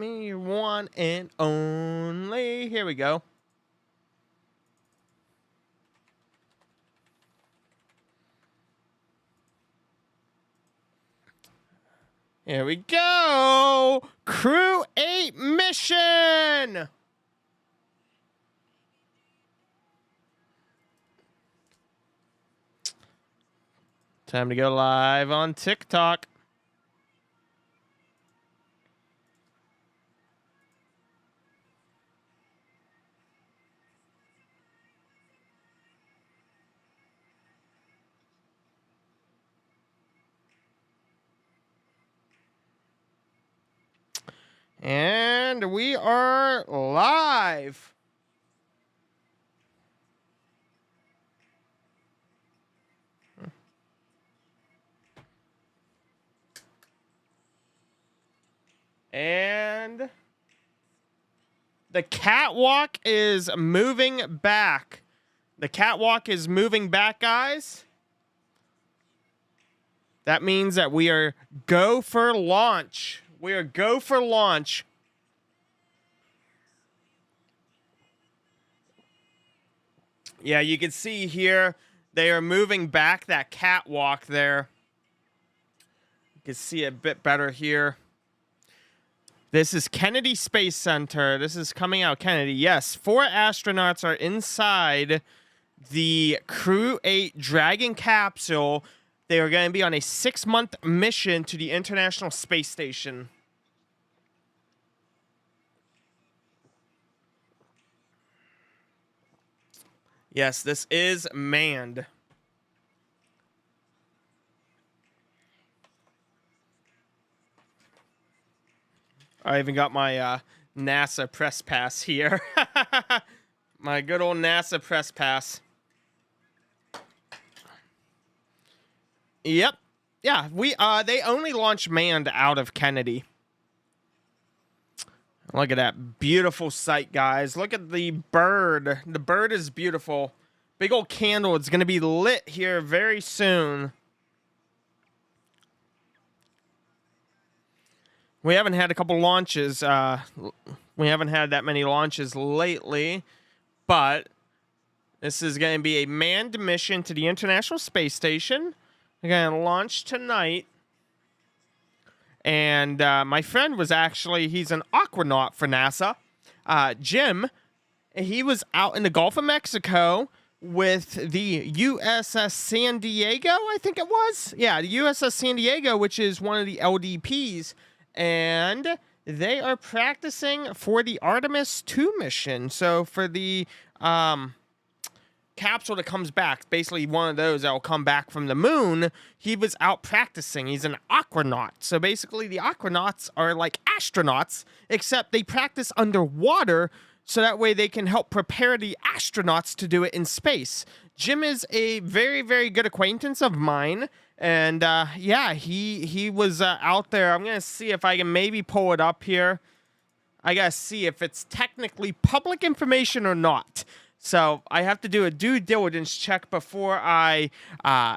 Me one and only. Here we go. Here we go. Crew 8 mission. Time to go live on TikTok. And we are live. And the catwalk is moving back. The catwalk is moving back, guys. That means that we are go for launch. We are go for launch. Yeah, you can see here they are moving back that catwalk there. You can see it a bit better here. This is Kennedy Space Center. This is coming out Kennedy. Yes, 4 astronauts are inside the Crew 8 Dragon capsule. They are going to be on a 6-month mission to the International Space Station. Yes, this is manned. I even got my NASA press pass here. My good old NASA press pass. Yep. Yeah, they only launch manned out of Kennedy. Look at that beautiful sight, guys. Look at the bird. The bird is beautiful. Big old candle. It's going to be lit here very soon. We haven't had a couple launches. We haven't had that many launches lately, but this is going to be a manned mission to the International Space Station. They're going to launch tonight. And my friend was actually, he's an aquanaut for NASA. Jim, he was out in the Gulf of Mexico with the USS San Diego, I think it was. Yeah, the USS San Diego, which is one of the LDPs. And they are practicing for the Artemis 2 mission. So for the capsule that comes back, basically one of those that will come back from the moon, he was out practicing. He's an aquanaut. So basically the aquanauts are like astronauts, except they practice underwater so that way they can help prepare the astronauts to do it in space. Jim is a very, very good acquaintance of mine. And, yeah, he was out there. I'm going to see if I can maybe pull it up here. I got to see if it's technically public information or not. So I have to do a due diligence check before I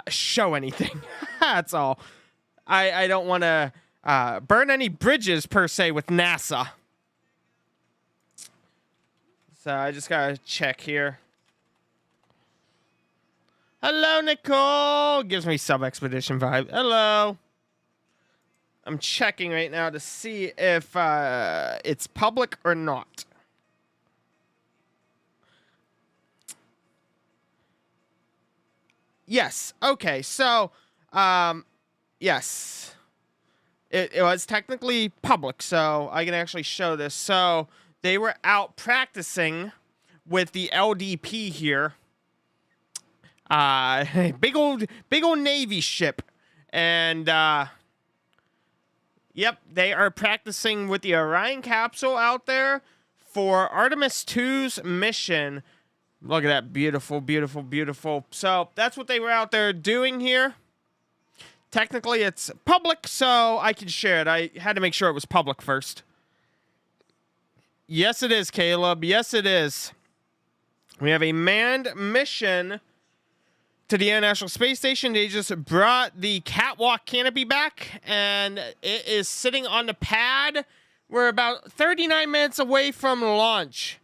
show anything. That's all. I don't want to burn any bridges, per se, with NASA. So I just got to check here. Hello, Nicole. Gives me sub-expedition vibe. Hello. I'm checking right now to see if it's public or not. Yes. Okay. So, yes. It was technically public, so I can actually show this. So, they were out practicing with the LDP here. Big old Navy ship. And, yep, they are practicing with the Orion capsule out there for Artemis 2's mission. Look at that. Beautiful, beautiful, beautiful. So, that's what they were out there doing here. Technically, it's public, so I can share it. I had to make sure it was public first. Yes, it is, Caleb. Yes, it is. We have a manned mission to the International Space Station. They just brought the catwalk canopy back, and it is sitting on the pad We're about 39 minutes away from launch.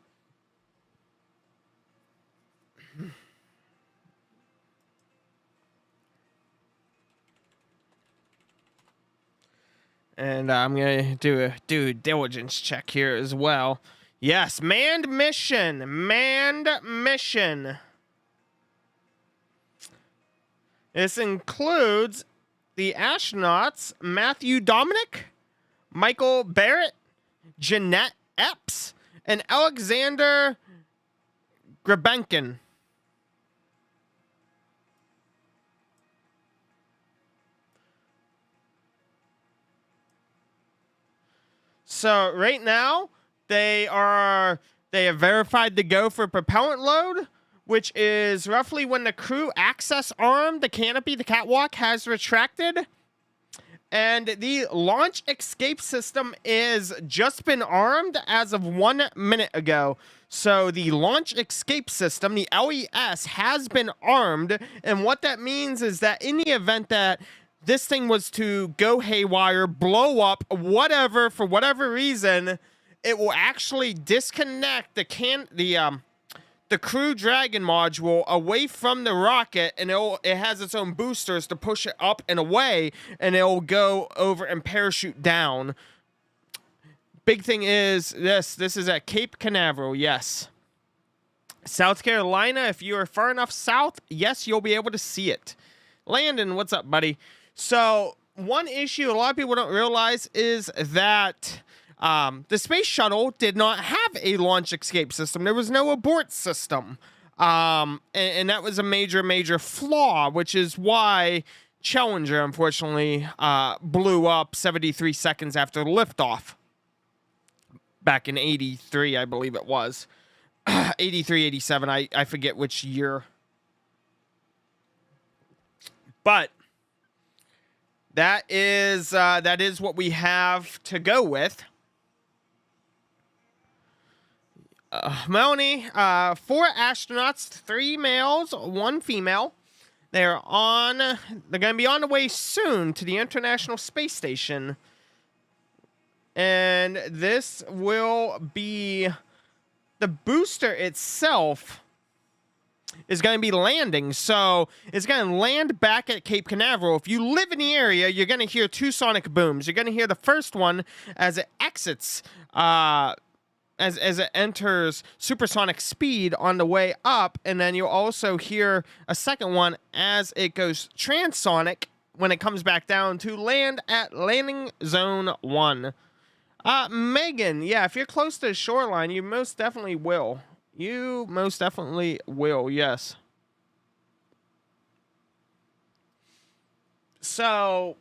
And I'm going to do a due diligence check here as well. Yes, manned mission. Manned mission. This includes the astronauts Matthew Dominic, Michael Barrett, Jeanette Epps, and Alexander Grebenkin. So right now, they have verified the go for propellant load, which is roughly when the crew access arm, the canopy, the catwalk, has retracted. And the launch escape system is just been armed as of 1 minute ago. So the launch escape system, the LES, has been armed. And what that means is that in the event that this thing was to go haywire, blow up, whatever, for whatever reason, it will actually disconnect the Crew Dragon module away from the rocket, and it has its own boosters to push it up and away, and it'll go over and parachute down. Big thing is this is at Cape Canaveral, yes. South Carolina, if you are far enough south, yes, you'll be able to see it. Landon, what's up, buddy? So one issue a lot of people don't realize is that the space shuttle did not have a launch escape system. There was no abort system. And that was a major flaw, which is why Challenger, unfortunately, blew up 73 seconds after liftoff. Back in 83, I believe it was. 83, 87, I forget which year. But that is what we have to go with. Melanie, 4 astronauts, 3 males, 1 female. They're going to be on the way soon to the International Space Station. And this will be the booster itself is going to be landing. So it's going to land back at Cape Canaveral. If you live in the area, you're going to hear 2 sonic booms. You're going to hear the first one as it exits, as it enters supersonic speed on the way up, and then you'll also hear a second one as it goes transonic when it comes back down to land at landing zone 1. Megan, yeah, if you're close to the shoreline, you most definitely will. You most definitely will, yes. So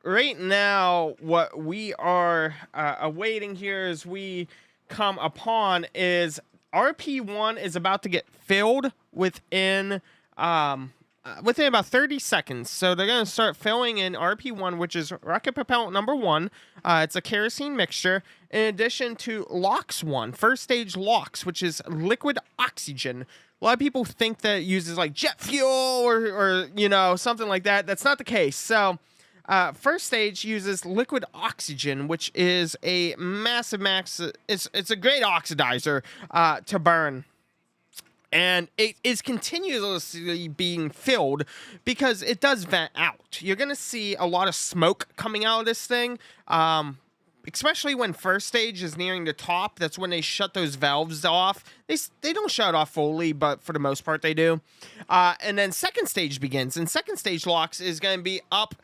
right now, what we are awaiting here as we come upon is RP1 is about to get filled within about 30 seconds. So they're going to start filling in RP1, which is rocket propellant number 1. It's a kerosene mixture, in addition to LOX 1, first stage LOX, which is liquid oxygen. A lot of people think that it uses like jet fuel or something like that. That's not the case. So first stage uses liquid oxygen, which is a massive it's a great oxidizer to burn. And it is continuously being filled because it does vent out. You're going to see a lot of smoke coming out of this thing, especially when first stage is nearing the top. That's when they shut those valves off. They don't shut it off fully, but for the most part they do. And then second stage begins. And second stage LOX is going to be up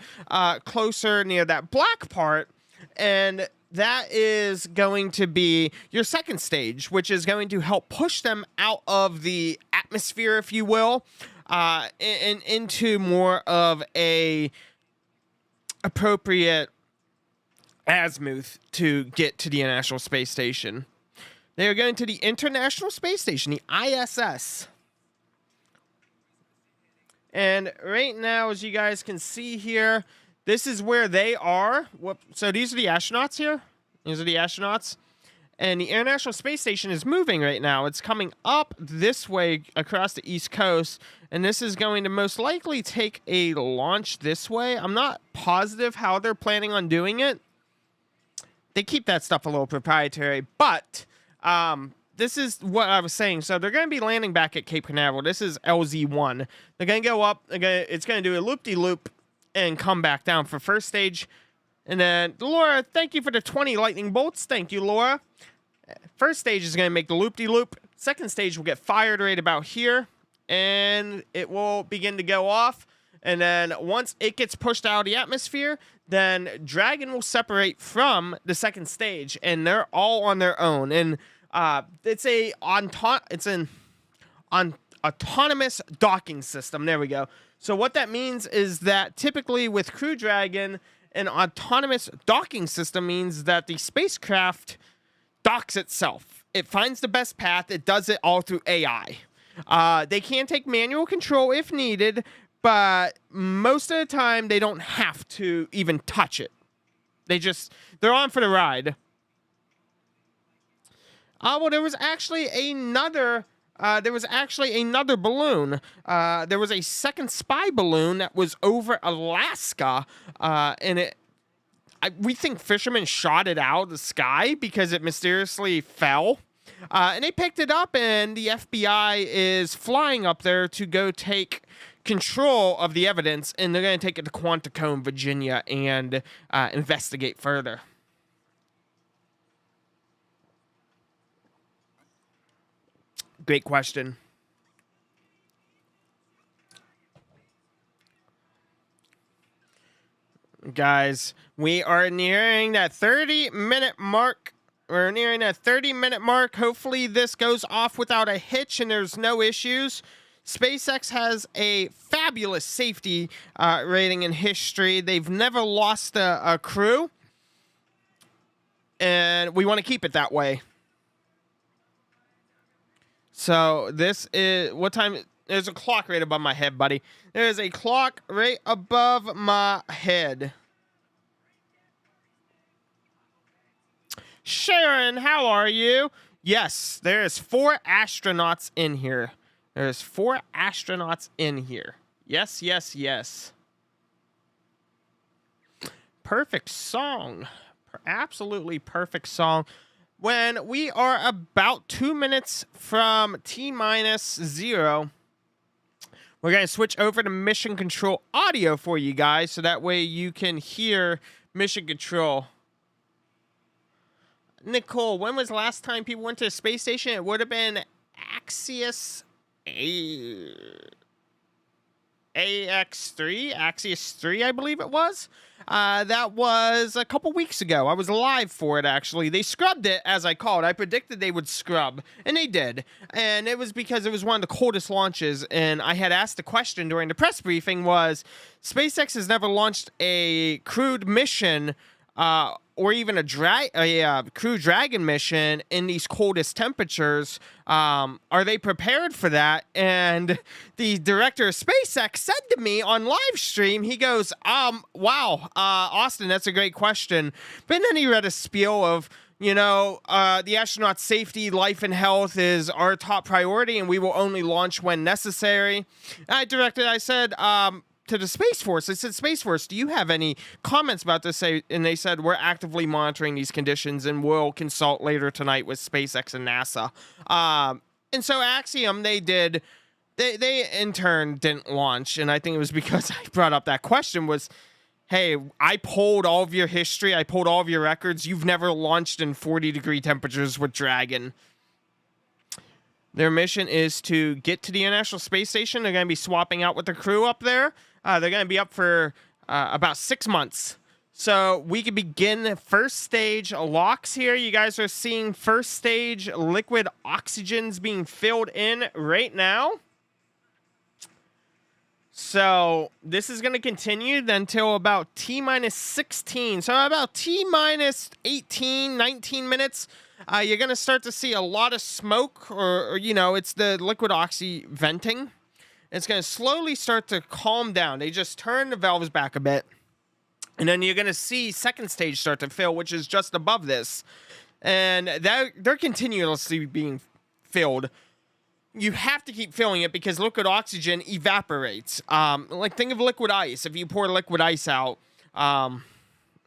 closer near that black part. And that is going to be your second stage, which is going to help push them out of the atmosphere, if you will, and into more of a appropriate azimuth to get to the International Space Station. They are going to the International Space Station, the ISS. And right now, as you guys can see here, this is where they are. So these are the astronauts here. These are the astronauts. And the International Space Station is moving right now. It's coming up this way across the East Coast. And this is going to most likely take a launch this way. I'm not positive how they're planning on doing it. they keep that stuff a little proprietary, but this is what I was saying. So they're going to be landing back at Cape Canaveral. This is LZ1. They're going to go up. It's going to do a loop-de-loop and come back down for first stage. And then, Laura, thank you for the 20 lightning bolts. Thank you, Laura. First stage is going to make the loop-de-loop. Second stage will get fired right about here, and it will begin to go off. And then once it gets pushed out of the atmosphere, then Dragon will separate from the second stage, and they're all on their own. And it's an autonomous docking system. There we go. So what that means is that typically with Crew Dragon, an autonomous docking system means that the spacecraft docks itself. It finds the best path. It does it all through AI. They can take manual control if needed, but most of the time they don't have to even touch it. They're on for the ride. Well, there was actually another balloon. There was a second spy balloon that was over Alaska, and we think fishermen shot it out of the sky because it mysteriously fell. And they picked it up, and the FBI is flying up there to go take control of the evidence, and they're going to take it to Quantico, Virginia, and investigate further. Great question. Guys, we are nearing that 30-minute mark. We're nearing that 30-minute mark. Hopefully this goes off without a hitch and there's no issues. SpaceX has a fabulous safety rating in history. They've never lost a crew, and we want to keep it that way. So this is, what time? There's a clock right above my head, buddy. There's a clock right above my head. Sharon, how are you? Yes, there's 4 astronauts in here. There's 4 astronauts in here. Yes, yes, yes. Perfect song. Absolutely perfect song. When we are about 2 minutes from T-0, we're going to switch over to Mission Control audio for you guys, so that way you can hear Mission Control. Nicole, when was the last time people went to the space station? It would have been Axios Axios 3, I believe it was. That was a couple weeks ago. I was live for it, actually. They scrubbed it, as I called. I predicted they would scrub, and they did. And it was because it was one of the coldest launches, and I had asked the question during the press briefing was, SpaceX has never launched a crewed mission, or even a Crew Dragon mission in these coldest temperatures. Are they prepared for that? And the director of SpaceX said to me on live stream, he goes, wow, Austin, that's a great question. But then he read a spiel of, the astronaut safety, life, and health is our top priority, and we will only launch when necessary. I said, to the Space Force, I said, Space Force, do you have any comments about this? And they said, we're actively monitoring these conditions and we'll consult later tonight with SpaceX and NASA. And so Axiom, they in turn didn't launch. And I think it was because I brought up that question was, hey, I pulled all of your history. I pulled all of your records. You've never launched in 40-degree temperatures with Dragon. Their mission is to get to the International Space Station. They're going to be swapping out with the crew up there. They're going to be up for about 6 months. So we can begin first stage locks here. You guys are seeing first stage liquid oxygen's being filled in right now. So this is going to continue until about T-16. So about T-18, 19 minutes. You're going to start to see a lot of smoke, or it's the liquid oxy venting. It's going to slowly start to calm down. They just turn the valves back a bit. And then you're going to see second stage start to fill, which is just above this. And they're continuously being filled. You have to keep filling it because liquid oxygen evaporates. Think of liquid ice. If you pour liquid ice out,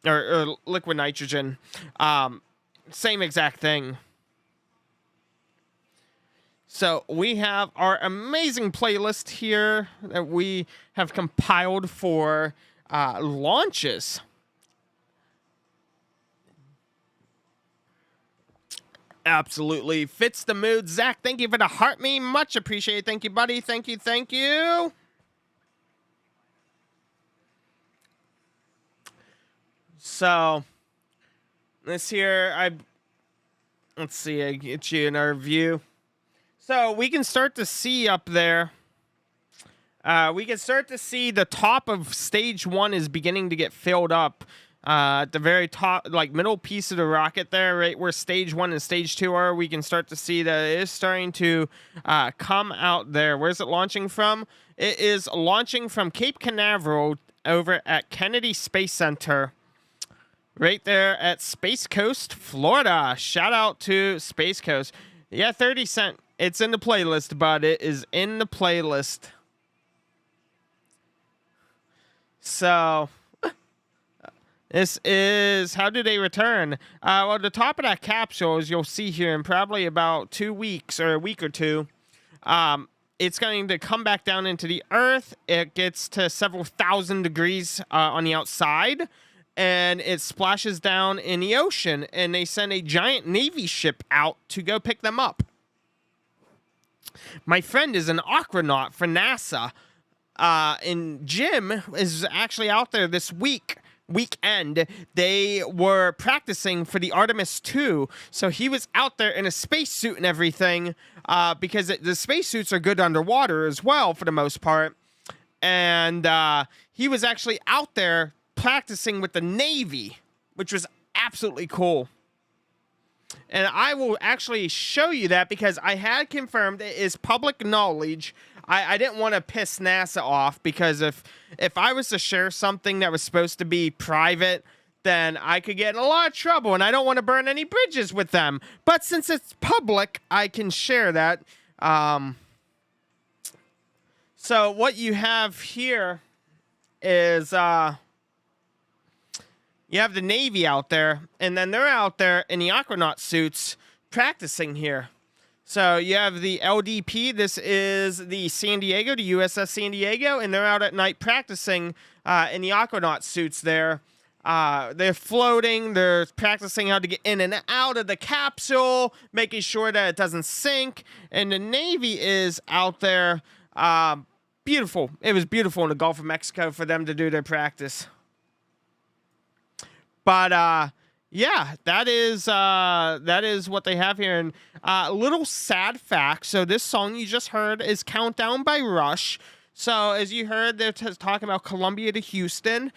or liquid nitrogen. Same exact thing. So we have our amazing playlist here that we have compiled for launches. Absolutely fits the mood. Zach, thank you for the heart me. Much appreciated. Thank you, buddy. Thank you. Thank you. So this here, let's see, I get you in our view. So we can start to see up there. We can start to see the top of stage 1 is beginning to get filled up. At the very top, like middle piece of the rocket there, right where stage 1 and stage 2 are, we can start to see that it is starting to come out there. Where's it launching from? It is launching from Cape Canaveral over at Kennedy Space Center, right there at Space Coast, Florida. Shout out to Space Coast. Yeah, 30 Cent. It's in the playlist, but it is in the playlist. So this is, how do they return? Well, the top of that capsule, as you'll see here, in probably about 2 weeks or a week or two, it's going to come back down into the Earth. It gets to several thousand degrees on the outside, and it splashes down in the ocean, and they send a giant Navy ship out to go pick them up. My friend is an aquanaut for NASA, and Jim is actually out there this weekend. They were practicing for the Artemis 2, so he was out there in a spacesuit and everything, because the spacesuits are good underwater as well for the most part, and he was actually out there practicing with the Navy, which was absolutely cool. And I will actually show you that because I had confirmed it is public knowledge. I didn't want to piss NASA off, because if I was to share something that was supposed to be private, then I could get in a lot of trouble, and I don't want to burn any bridges with them. But since it's public, I can share that. So what you have here is you have the Navy out there, and then they're out there in the aquanaut suits practicing here. So you have the LDP. This is the San Diego, the USS San Diego, and they're out at night practicing in the aquanaut suits there. They're floating. They're practicing how to get in and out of the capsule, making sure that it doesn't sink. And the Navy is out there. Beautiful. It was beautiful in the Gulf of Mexico for them to do their practice. But yeah, that is what they have here. And a little sad fact. So this song you just heard is Countdown by Rush. So as you heard, they're talking about Columbia to Houston.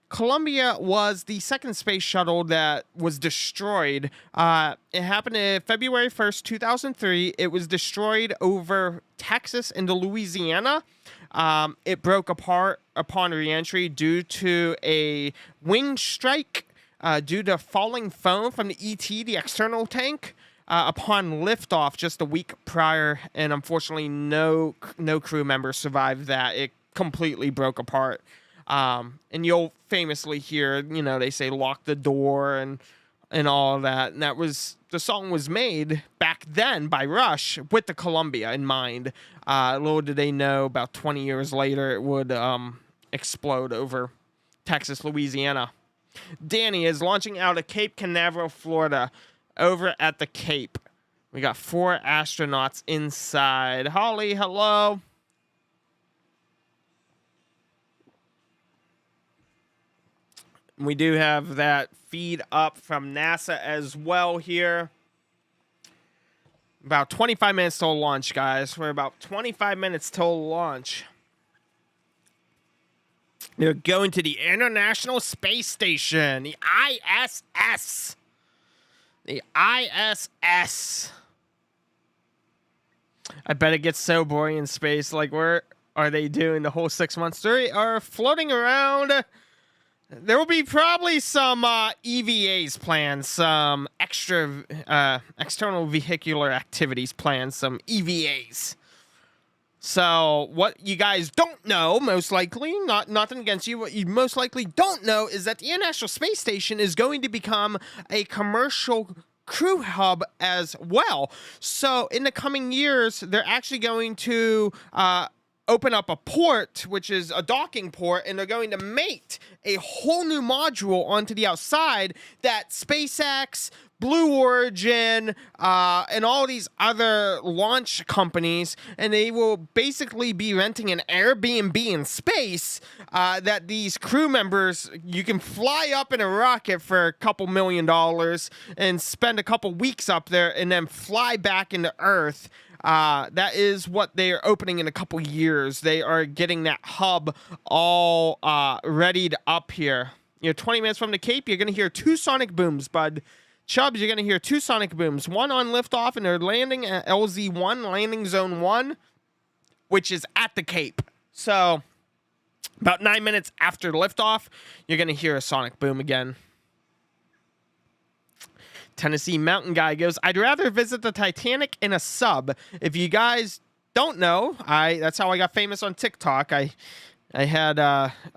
Columbia was the second space shuttle that was destroyed. It happened on February 1st, 2003. It was destroyed over Texas into Louisiana. It broke apart upon reentry due to a wing strike. Due to falling foam from the ET, the external tank, upon liftoff just a week prior, and unfortunately no crew members survived that. It completely broke apart. And you'll famously hear, they say lock the door and all of that. And the song was made back then by Rush with the Columbia in mind. Little did they know, about 20 years later, it would explode over Texas, Louisiana. Danny is launching out of Cape Canaveral, Florida, over at the Cape. We got 4 astronauts inside. Holly, hello. We do have that feed up from NASA as well here. About 25 minutes till launch, guys. We're about 25 minutes till launch. They're going to the International Space Station, the ISS. The ISS. I bet it gets so boring in space. Like, where are they doing the whole 6 months? They are floating around. There will be probably some EVAs planned, some extra external vehicular activities planned, some EVAs. So what you guys don't know, most likely, nothing against you, what you most likely don't know is that the International Space Station is going to become a commercial crew hub as well. So in the coming years, they're actually going to open up a port, which is a docking port, and they're going to mate a whole new module onto the outside that SpaceX, Blue Origin, and all these other launch companies, and they will basically be renting an Airbnb in space that these crew members, you can fly up in a rocket for a couple $1 million and spend a couple weeks up there and then fly back into Earth. That is what they are opening in a couple years. They are getting that hub all readied up here. 20 minutes from the Cape, you're going to hear 2 sonic booms, bud. Chubbs, you're going to hear 2 sonic booms. One on liftoff, and they're landing at LZ1, landing zone 1, which is at the Cape. So, about 9 minutes after liftoff, you're going to hear a sonic boom again. Tennessee Mountain Guy goes, I'd rather visit the Titanic in a sub. If you guys don't know, that's how I got famous on TikTok. I had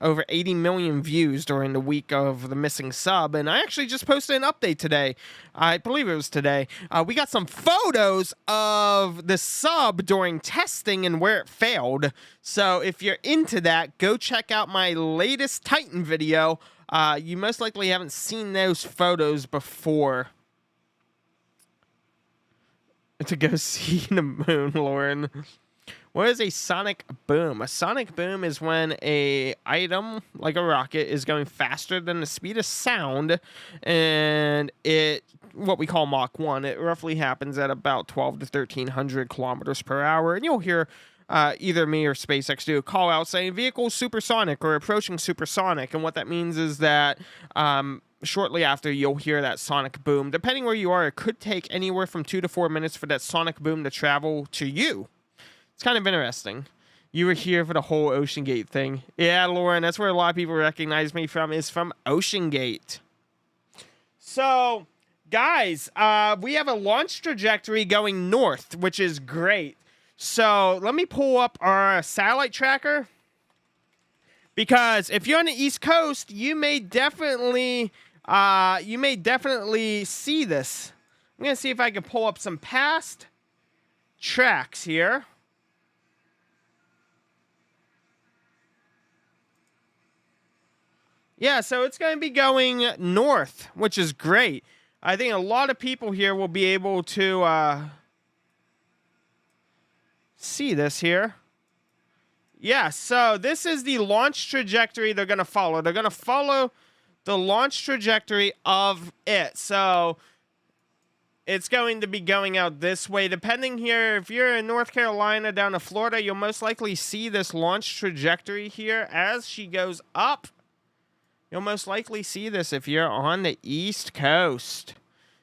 over 80 million views during the week of the missing sub, and I actually just posted an update today. I believe it was today. We got some photos of the sub during testing and where it failed. So if you're into that, go check out my latest Titan video. You most likely haven't seen those photos before. To go see the moon, Lauren. What is a sonic boom? A sonic boom is when a item, like a rocket, is going faster than the speed of sound, and what we call Mach 1, it roughly happens at about 12 to 1300 kilometers per hour, and you'll hear either me or SpaceX do a call out saying vehicle supersonic or approaching supersonic, and what that means is that shortly after, you'll hear that sonic boom. Depending where you are, it could take anywhere from 2 to 4 minutes for that sonic boom to travel to you. It's kind of interesting. You were here for the whole Ocean Gate thing. Yeah, Lauren, that's where a lot of people recognize me from, is from Ocean Gate. So, guys, we have a launch trajectory going north, which is great. So, let me pull up our satellite tracker. Because if you're on the East Coast, you may definitely see this. I'm going to see if I can pull up some past tracks here. Yeah, so it's going to be going north, which is great. I think a lot of people here will be able to see this here. Yeah, so this is the launch trajectory they're going to follow. They're going to follow the launch trajectory of it. So it's going to be going out this way. Depending here, if you're in North Carolina down to Florida, you'll most likely see this launch trajectory here as she goes up. You'll most likely see this if you're on the East Coast.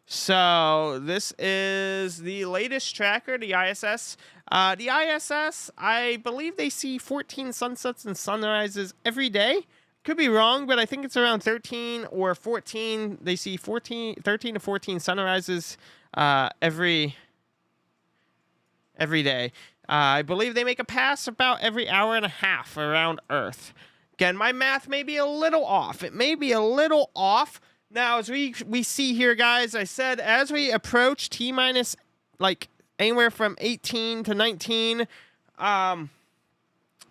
So this is the latest tracker, the ISS. The ISS, I believe they see 14 sunsets and sunrises every day. Could be wrong, but I think it's around 13 or 14. They see 13 to 14 sunrises every day. I believe they make a pass about every hour and a half around Earth. Again, my math may be a little off. It may be a little off. Now, as we see here, guys, I said as we approach T-minus, like, anywhere from 18 to 19,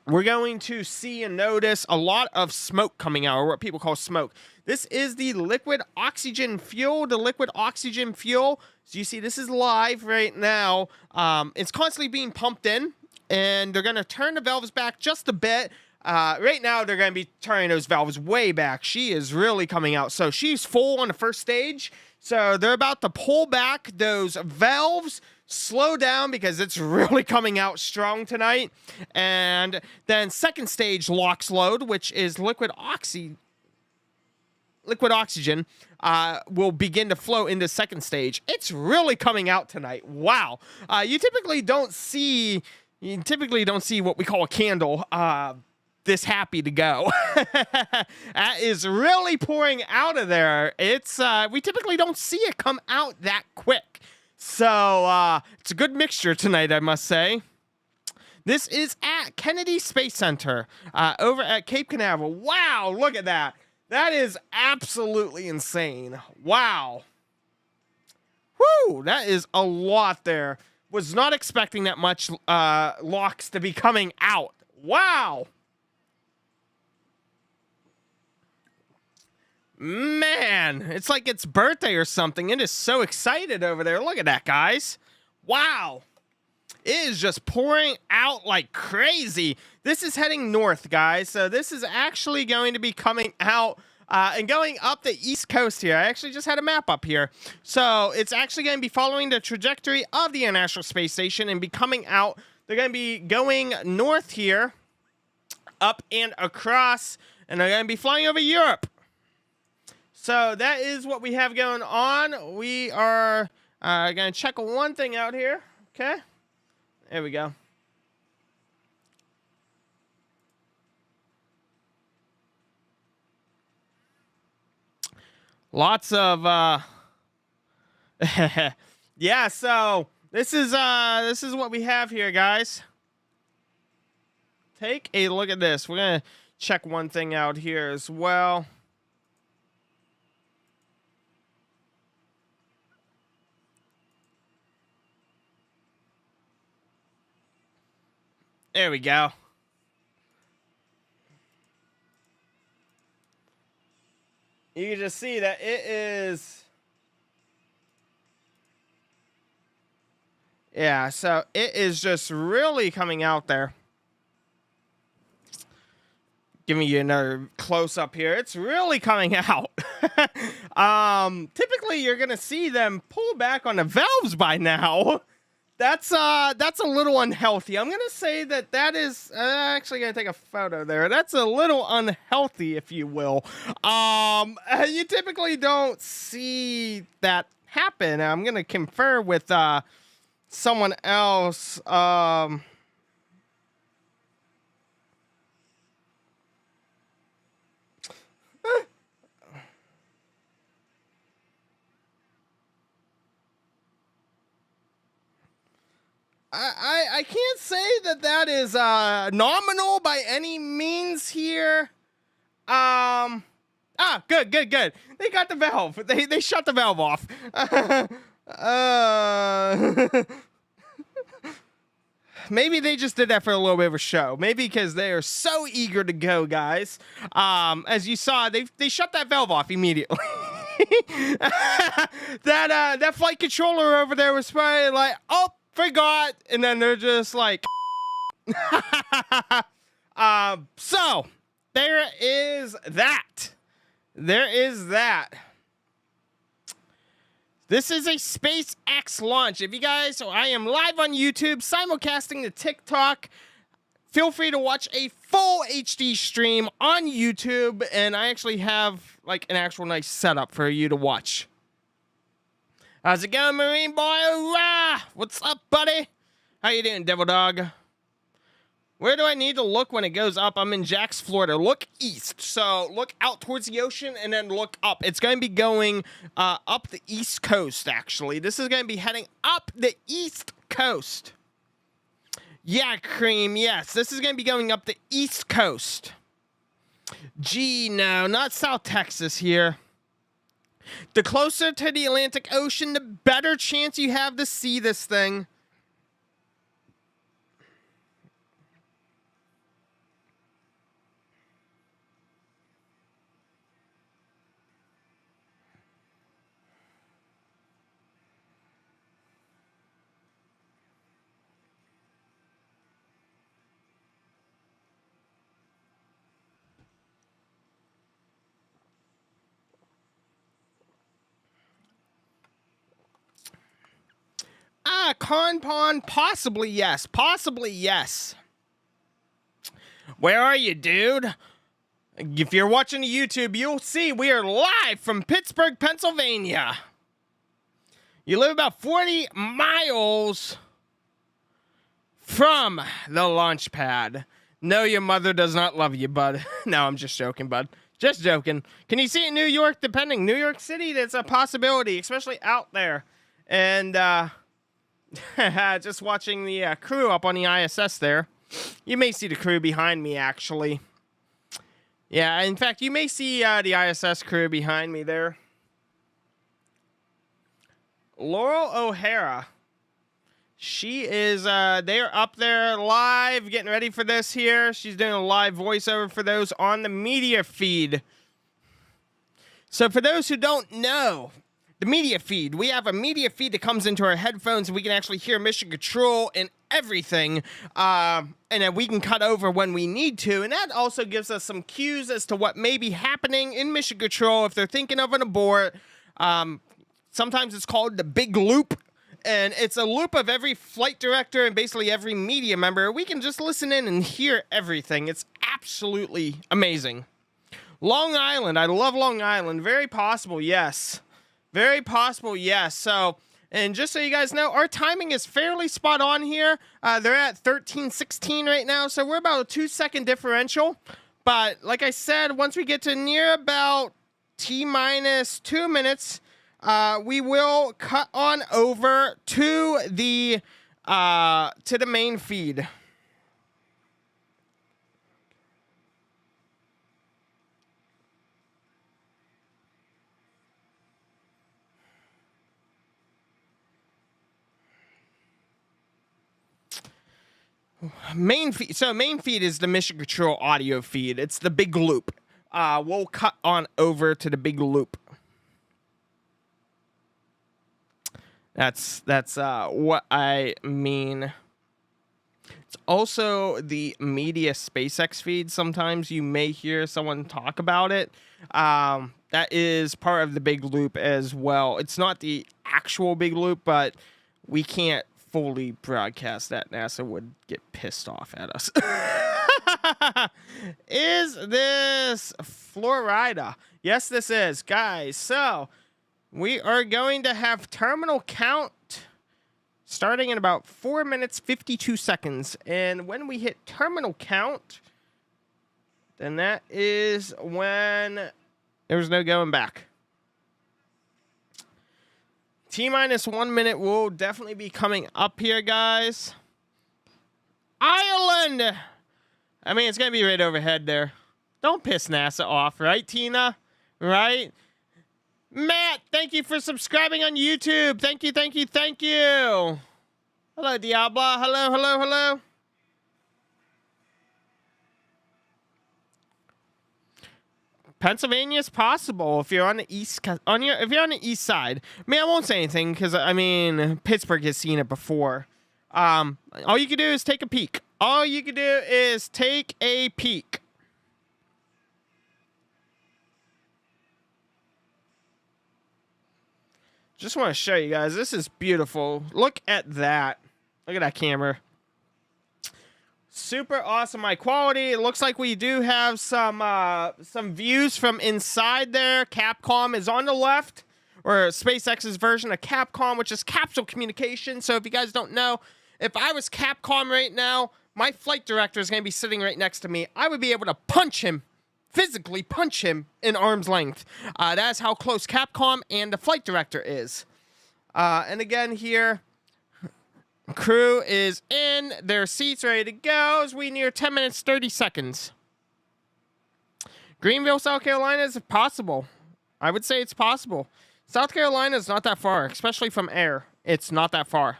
we're going to see and notice a lot of smoke coming out, or what people call smoke. This is the liquid oxygen fuel. The liquid oxygen fuel, so you see this is live right now. It's constantly being pumped in, and they're going to turn the valves back just a bit. Right now, they're going to be turning those valves way back. She is really coming out. So she's full on the first stage. So they're about to pull back those valves, slow down because it's really coming out strong tonight. And then second stage LOX load, which is liquid oxygen, will begin to flow into second stage. It's really coming out tonight. Wow. You typically don't see what we call a candle this happy to go. That is really pouring out of there. It's we typically don't see it come out that quick. So it's a good mixture tonight, I must say. This is at Kennedy Space Center over at Cape Canaveral. Wow, look at that. That is absolutely insane. Wow. Whew, that is a lot there. Was not expecting that much locks to be coming out. Wow. Man, it's like it's birthday or something. It is so excited over there. Look at that, guys. Wow. It is just pouring out like crazy. This is heading north, guys. So this is actually going to be coming out and going up the east coast here. I actually just had a map up here. So it's actually going to be following the trajectory of the International Space Station and be coming out. They're going to be going north here, up and across, and they're going to be flying over Europe. So that is what we have going on. We are going to check one thing out here. Okay. There we go. Lots of yeah, so this is what we have here, guys. Take a look at this. We're going to check one thing out here as well. There we go. You can just see that it is. Yeah, so it is just really coming out there. Giving you another close up here. It's really coming out. Typically you're gonna see them pull back on the valves by now. That's a little unhealthy. I'm gonna say that is actually gonna take a photo there. That's a little unhealthy, if you will. You typically don't see that happen. I'm gonna confer with someone else. I can't say that is nominal by any means here. Good. They got the valve. They shut the valve off. Maybe they just did that for a little bit of a show. Maybe because they are so eager to go, guys. As you saw, they shut that valve off immediately. that flight controller over there was probably like, oh, forgot, and then they're just like so there is that. This is a SpaceX launch. If you guys, so I am live on YouTube, simulcasting to TikTok. Feel free to watch a full HD stream on YouTube, and I actually have like an actual nice setup for you to watch. How's it going, Marine Boy? Hoorah! What's up, buddy? How you doing, Devil Dog? Where do I need to look when it goes up? I'm in Jax, Florida. Look east. So look out towards the ocean and then look up. It's going to be going up the east coast, actually. This is going to be heading up the east coast. Yeah, Cream, yes. This is going to be going up the east coast. Gee, no, not South Texas here. The closer to the Atlantic Ocean, the better chance you have to see this thing. Con Pond, possibly yes. Possibly yes. Where are you, dude? If you're watching the YouTube, you'll see we are live from Pittsburgh, Pennsylvania. You live about 40 miles from the launch pad. No, your mother does not love you, bud. No, I'm just joking, bud. Just joking. Can you see it in New York? Depending. New York City, that's a possibility, especially out there. And, Just watching the crew up on the ISS there. You may see the crew behind me, actually. Yeah, in fact, you may see the ISS crew behind me there. Laurel O'Hara. She is, they're up there live, getting ready for this here. She's doing a live voiceover for those on the media feed. So for those who don't know, the media feed, we have a media feed that comes into our headphones and we can actually hear Mission Control and everything. And then we can cut over when we need to. And that also gives us some cues as to what may be happening in Mission Control if they're thinking of an abort. Sometimes it's called the big loop. And it's a loop of every flight director and basically every media member. We can just listen in and hear everything. It's absolutely amazing. Long Island. I love Long Island. Very possible, yes. Very possible, yes. So, and just so you guys know, our timing is fairly spot on here. They're at 13:16 right now, so we're about a 2-second differential. But like I said, once we get to near about T-minus 2 minutes, we will cut on over to the main feed. Main feed. So main feed is the Mission Control audio feed. It's the big loop. We'll cut on over to the big loop. That's what I mean. It's also the media SpaceX feed. Sometimes you may hear someone talk about it. That is part of the big loop as well. It's not the actual big loop, but we can't fully broadcast that. NASA would get pissed off at us. Is this Florida? Yes, this is, guys. So we are going to have terminal count starting in about 4 minutes, 52 seconds. And when we hit terminal count, then that is when there's no going back. T-minus 1 minute will definitely be coming up here, guys. Ireland! I mean, it's going to be right overhead there. Don't piss NASA off, right, Tina? Right? Matt, thank you for subscribing on YouTube. Thank you, thank you, thank you. Hello, Diablo. Hello, hello, hello. Pennsylvania is possible if you're on the east if you're on the east side. I mean, I won't say anything because I mean Pittsburgh has seen it before. All you can do is take a peek. All you can do is take a peek. Just want to show you guys. This is beautiful. Look at that. Look at that camera. Super awesome high quality. It looks like we do have some views from inside there. Capcom is on the left, or SpaceX's version of Capcom, which is capsule communication. So if you guys don't know, if I was Capcom right now, my flight director is going to be sitting right next to me. I would be able to punch him, physically punch him in arm's length. That's how close Capcom and the flight director is. And again here, crew is in their seats, ready to go as we near 10 minutes, 30 seconds. Greenville, South Carolina is possible. I would say it's possible. South Carolina is not that far, especially from air. It's not that far.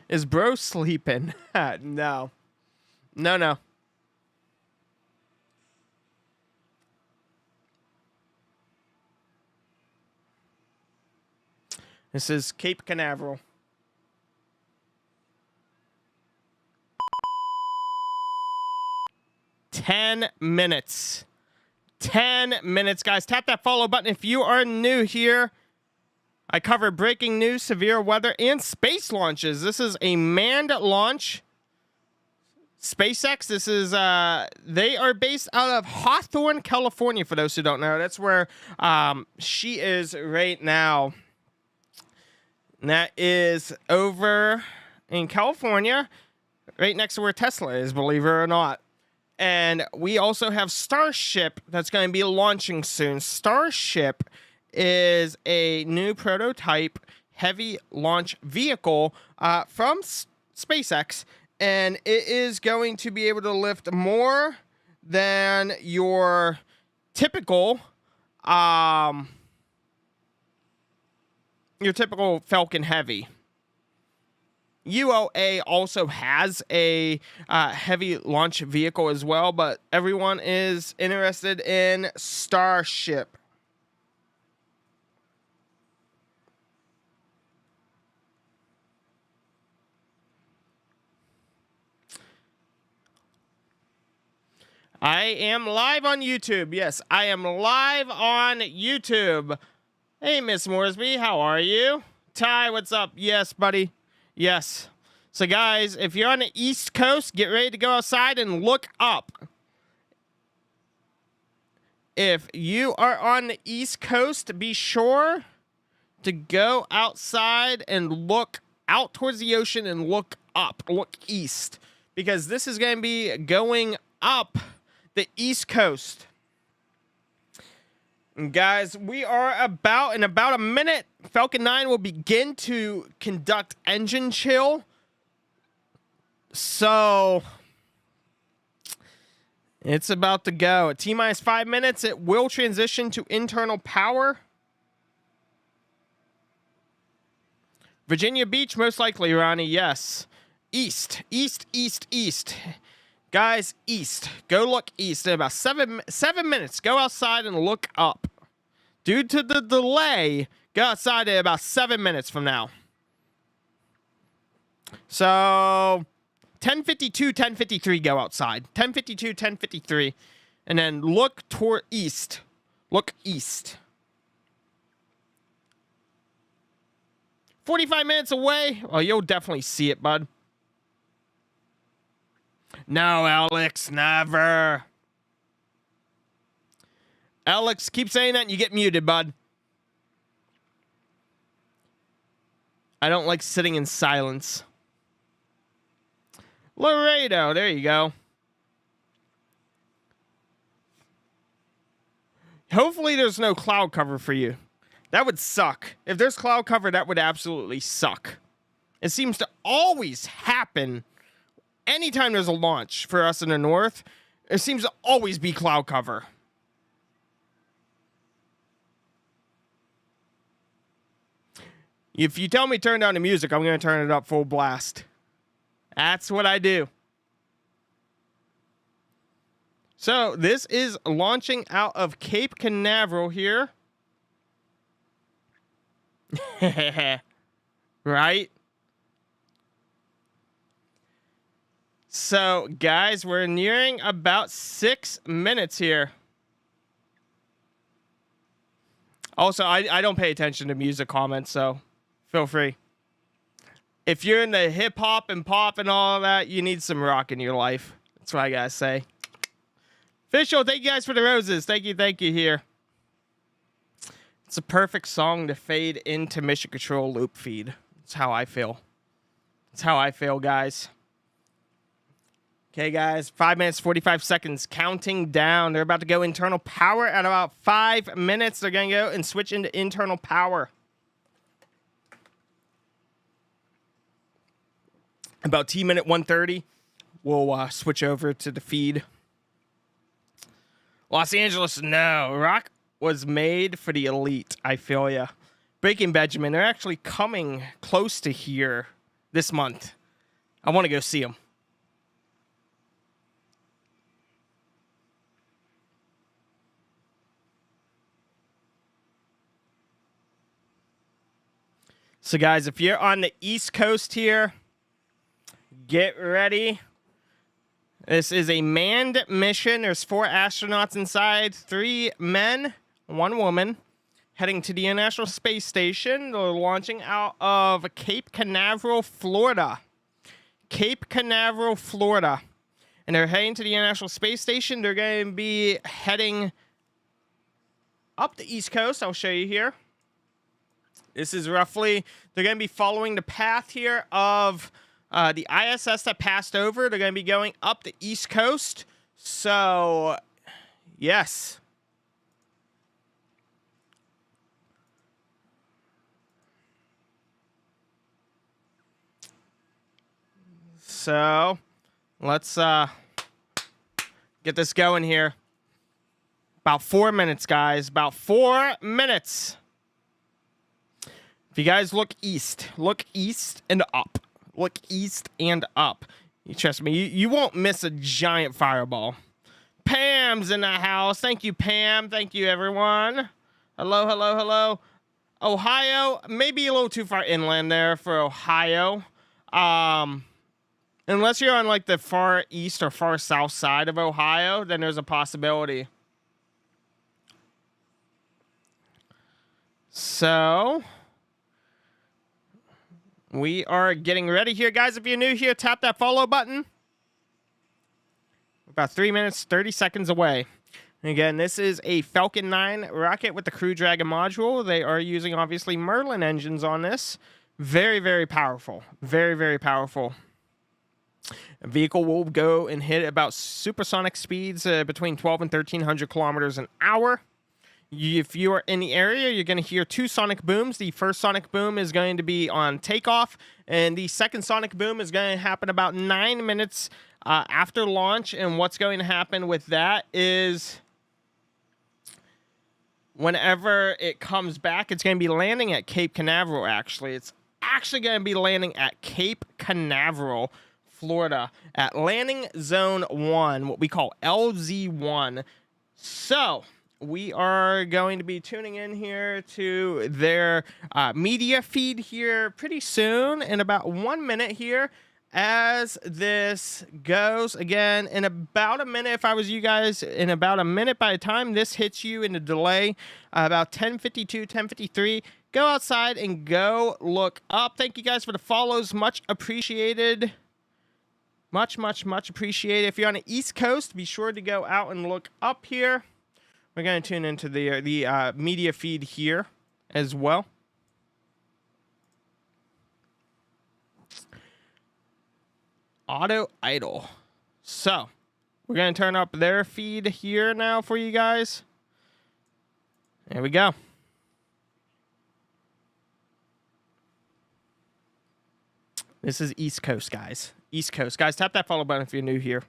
Is bro sleeping? No. No, no. This is Cape Canaveral. Ten minutes. 10 minutes, guys. Tap that follow button if you are new here. I cover breaking news, severe weather, and space launches. This is a manned launch. SpaceX, this is, they are based out of Hawthorne, California, for those who don't know. That's where she is right now. And that is over in California, right next to where Tesla is, believe it or not. And we also have Starship that's going to be launching soon. Starship is a new prototype heavy launch vehicle from SpaceX, and it is going to be able to lift more than your typical Falcon Heavy. ULA also has a heavy launch vehicle as well, but everyone is interested in Starship. I am live on YouTube. Yes, I am live on YouTube. Hey, Miss Moresby, how are you? Ty, what's up? Yes, buddy. Yes. So, guys, if you're on the East Coast, get ready to go outside and look up. If you are on the East Coast, be sure to go outside and look out towards the ocean and look up, look east, because this is going to be going up the East Coast. And guys, we are in about a minute, Falcon 9 will begin to conduct engine chill. So it's about to go. At T-minus 5 minutes, it will transition to internal power. Virginia Beach, most likely, Ronnie. Yes. East. Guys, east. Go look east. In about 7 minutes, go outside and look up. Due to the delay, go outside in about 7 minutes from now. So 10:52, 10:53, go outside. 10:52, 10:53. And then look toward east. Look east. 45 minutes away. Oh, you'll definitely see it, bud. No, Alex, never. Alex, keep saying that and you get muted, bud. I don't like sitting in silence. Laredo, there you go. Hopefully there's no cloud cover for you. That would suck. If there's cloud cover, that would absolutely suck. It seems to always happen anytime there's a launch for us in the north. There seems to always be cloud cover. If you tell me turn down the music, I'm going to turn it up full blast. That's what I do. So this is launching out of Cape Canaveral here. Right? So, guys, we're nearing about 6 minutes here. Also, I don't pay attention to music comments, so feel free. If you're into hip-hop and pop and all that, you need some rock in your life. That's what I gotta say. Official, thank you guys for the roses. Thank you here. It's a perfect song to fade into Mission Control loop feed. That's how I feel. That's how I feel, guys. Okay, guys, 5 minutes, 45 seconds, counting down. They're about to go internal power at about 5 minutes. They're going to go and switch into internal power. About T-minute 130, we'll switch over to the feed. Los Angeles, no. Rock was made for the elite. I feel ya. Breaking Benjamin, they're actually coming close to here this month. I want to go see them. So, guys, if you're on the East Coast here, get ready. This is a manned mission. There's 4 astronauts inside, 3 men, 1 woman, heading to the International Space Station. They're launching out of Cape Canaveral, Florida. Cape Canaveral, Florida. And they're heading to the International Space Station. They're going to be heading up the East Coast. I'll show you here. This is roughly, they're going to be following the path here of the ISS that passed over. They're going to be going up the East Coast. So, yes. So let's get this going here. About 4 minutes, guys. About 4 minutes. If you guys look east and up. Look east and up. You trust me, you won't miss a giant fireball. Pam's in the house. Thank you, Pam. Thank you, everyone. Hello, hello, hello. Ohio, maybe a little too far inland there for Ohio. Unless you're on like the far east or far south side of Ohio, then there's a possibility. So we are getting ready here, guys. If you're new here, tap that follow button. About 3 minutes, 30 seconds away. Again, this is a Falcon 9 rocket with the Crew Dragon module. They are using, obviously, Merlin engines on this. Very, very powerful. Very, very powerful. A vehicle will go and hit about supersonic speeds between 12 and 1,300 kilometers an hour. If you are in the area, you're going to hear 2 sonic booms. The first sonic boom is going to be on takeoff, and the second sonic boom is going to happen about 9 minutes after launch. And what's going to happen with that is whenever it comes back, it's going to be landing at Cape Canaveral, actually. It's actually going to be landing at Cape Canaveral, Florida, at Landing Zone 1, what we call LZ1. So we are going to be tuning in here to their media feed here pretty soon, in about 1 minute here, as this goes. Again, in about a minute, if I was you guys, in about a minute by the time this hits you in the delay, about 10:52, 10:53, go outside and go look up. Thank you guys for the follows. Much appreciated. Much, much, much appreciated. If you're on the East Coast, be sure to go out and look up here. We're going to tune into the media feed here as well. Auto idle. So we're going to turn up their feed here now for you guys. There we go. This is East Coast, guys. East Coast. Guys, tap that follow button if you're new here.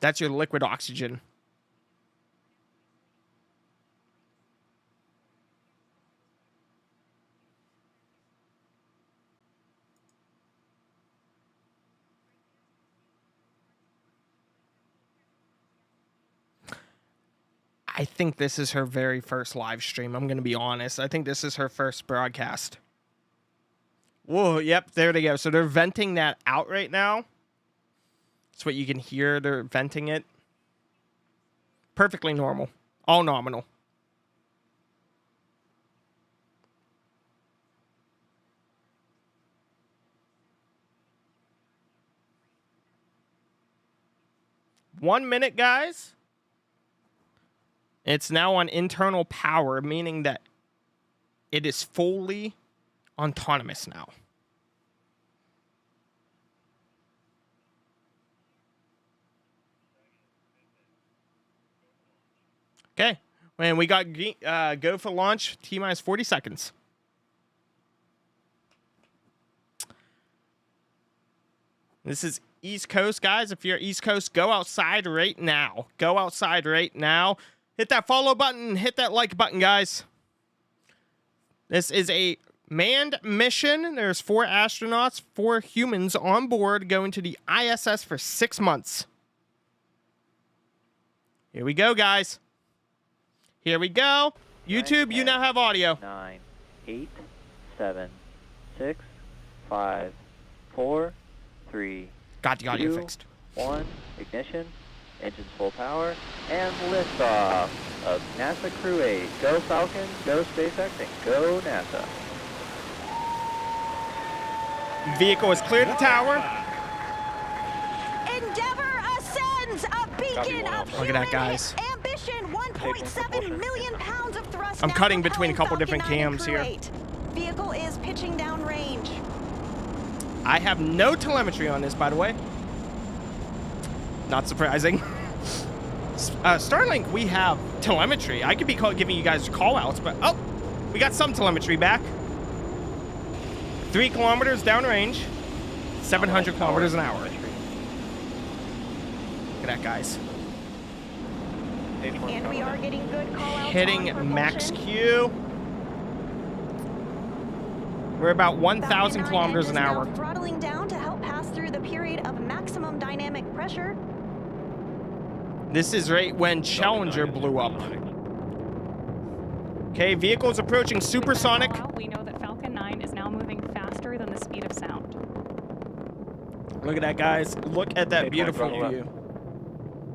That's your liquid oxygen. I think this is her very first live stream. I'm going to be honest. I think this is her first broadcast. Whoa, yep, there they go. So they're venting that out right now. That's what you can hear. They're venting it. Perfectly normal. All nominal. One minute, guys. It's now on internal power, meaning that it is fully autonomous now. Okay, and we got go for launch, T-minus 40 seconds. This is East Coast, guys. If you're East Coast, go outside right now. Go outside right now. Hit that follow button, hit that like button, guys. This is a manned mission. There's 4 astronauts, 4 humans on board going to the ISS for 6 months. Here we go, guys. Here we go. YouTube, you now have audio. 9, 8, 7, 6, 5, 4, 3, Got the audio 2, fixed. 1, ignition, engines full power, and liftoff of NASA Crew 8. Go Falcon, go SpaceX, and go NASA. Vehicle has cleared the tower. Endeavour ascends, a beacon of Look at that, guys. ambition. 1.7 million pounds of thrust. I'm now cutting between a couple propelling different Falcon 9 and cams Crew here. 8. Vehicle is pitching down range. I have no telemetry on this, by the way. Not surprising. Starlink, we have telemetry. I could be giving you guys call outs, but oh, we got some telemetry back. 3 kilometers downrange. 700 kilometers an hour. Look at that, guys. And we are getting good call-outs Hitting on max propulsion. Q. We're about 1,000 Falcon 9 kilometers an engines now hour. throttling down to help pass through the period of maximum dynamic pressure. This is right when Challenger blew up. Okay, vehicles approaching supersonic. We know that Falcon 9 is now moving faster than the speed of sound. Look at that, guys. Look at that beautiful view.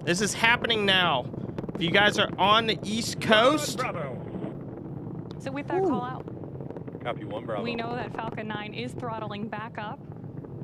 This is happening now. If you guys are on the East Coast. So with that call out, Copy 1 Bravo. we know that Falcon 9 is throttling back up.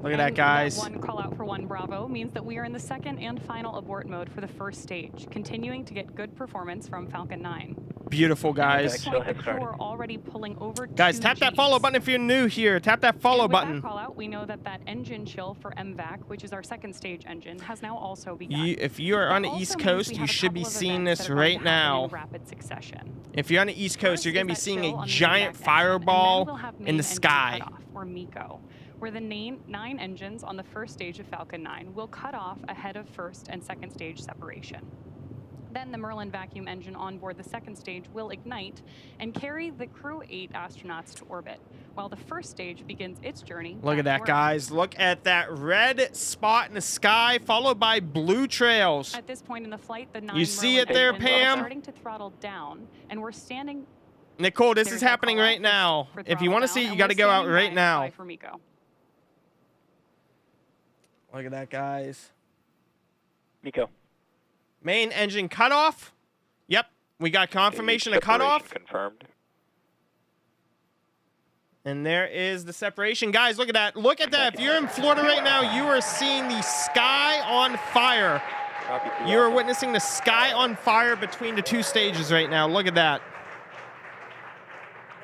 Look at that, guys. That one call out for 1 Bravo means that we are in the second and final abort mode for the first stage, continuing to get good performance from Falcon 9. Beautiful, guys. At this point, the crew are already pulling over Guys, 2 tap that Gs. follow button if you're new here. Tap that follow And with button. That call out, we know that that engine chill for MVAC, which is our second stage engine, has now also begun. If you are on the That East also means Coast, we you have a should be couple of seeing events this that are going right to happen now. in rapid succession. If you're on the East Coast, you're going to be First is seeing that chill a on the giant MVAC engine, fireball and then we'll have in main the engine sky. cutoff, or MECO, where the 9 engines on the first stage of Falcon 9 will cut off ahead of first and second stage separation. Then the Merlin vacuum engine on board the second stage will ignite and carry the crew 8 astronauts to orbit, while the first stage begins its journey. Look at back that, to Earth. guys. Look at that red spot in the sky, followed by blue trails. At this point in the flight, the 9 You see Merlin it there, engines are Pam? starting to throttle down, and we're standing. Nicole, this is There's that happening call out right now. for If you throttle want to down, see it, you and got to we're go out standing right by now. for MECO. Look at that, guys. MECO. Main engine cutoff. Yep, we got confirmation of cutoff. Confirmed. And there is the separation. Guys, look at that. Look at that. If you're in Florida right now, you are seeing the sky on fire. Copy 2 You are Alpha. witnessing the sky on fire between the 2 stages right now. Look at that.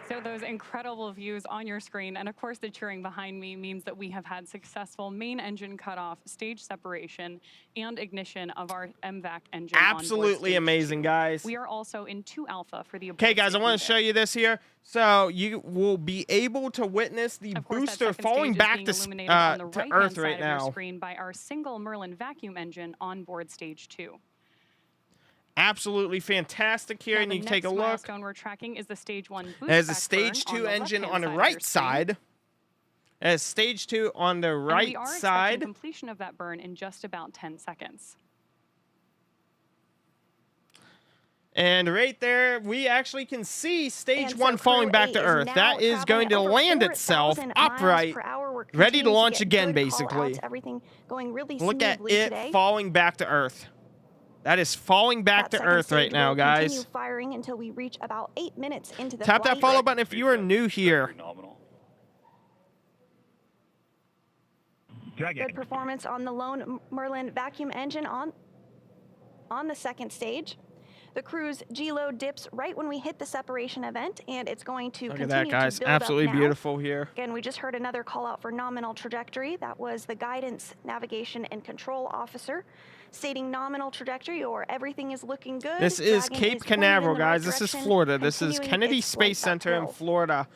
So those incredible views on your screen, and of course the cheering behind me means that we have had successful main engine cutoff, stage separation, and ignition of our MVAC engine. Absolutely amazing, guys. We are also in 2 Alpha for the. Okay, guys, I want to show you this here. So you will be able to witness the booster falling back to Earth right now. Screen by our single Merlin vacuum engine on board stage 2. Absolutely fantastic here, and you can take a look. The next milestone we're tracking is the stage 1 boost There's a back stage burn 2 on the engine left-hand on the side of right your screen. side. There's stage 2 on the And right we are side. expecting completion of that burn in just about 10 seconds. And right there, we actually can see stage And 1 so falling Crew back 8 to is Earth. now That is going to traveling over land itself 4,000 miles upright, per hour. We're ready to continuing launch get again, good basically. call-outs, everything going really Look at smoothly it today. falling back to Earth. That is falling back That to second Earth right stage now, will continue guys. firing until we reach about 8 minutes into the Tap that flight. follow button if you are new here. Nominal. Good performance on the lone Merlin vacuum engine on the second stage. The crew's G-load dips right when we hit the separation event, and it's going to Look at continue that, guys. to build up Absolutely now. beautiful here. Again, we just heard another call out for nominal trajectory. That was the guidance, navigation, and control officer stating nominal trajectory, or everything is looking good. This is Dragon Cape is pointed in Canaveral, the right guys. This is direction, Florida. This is continuing Kennedy its flight Space Center in uphill. Florida.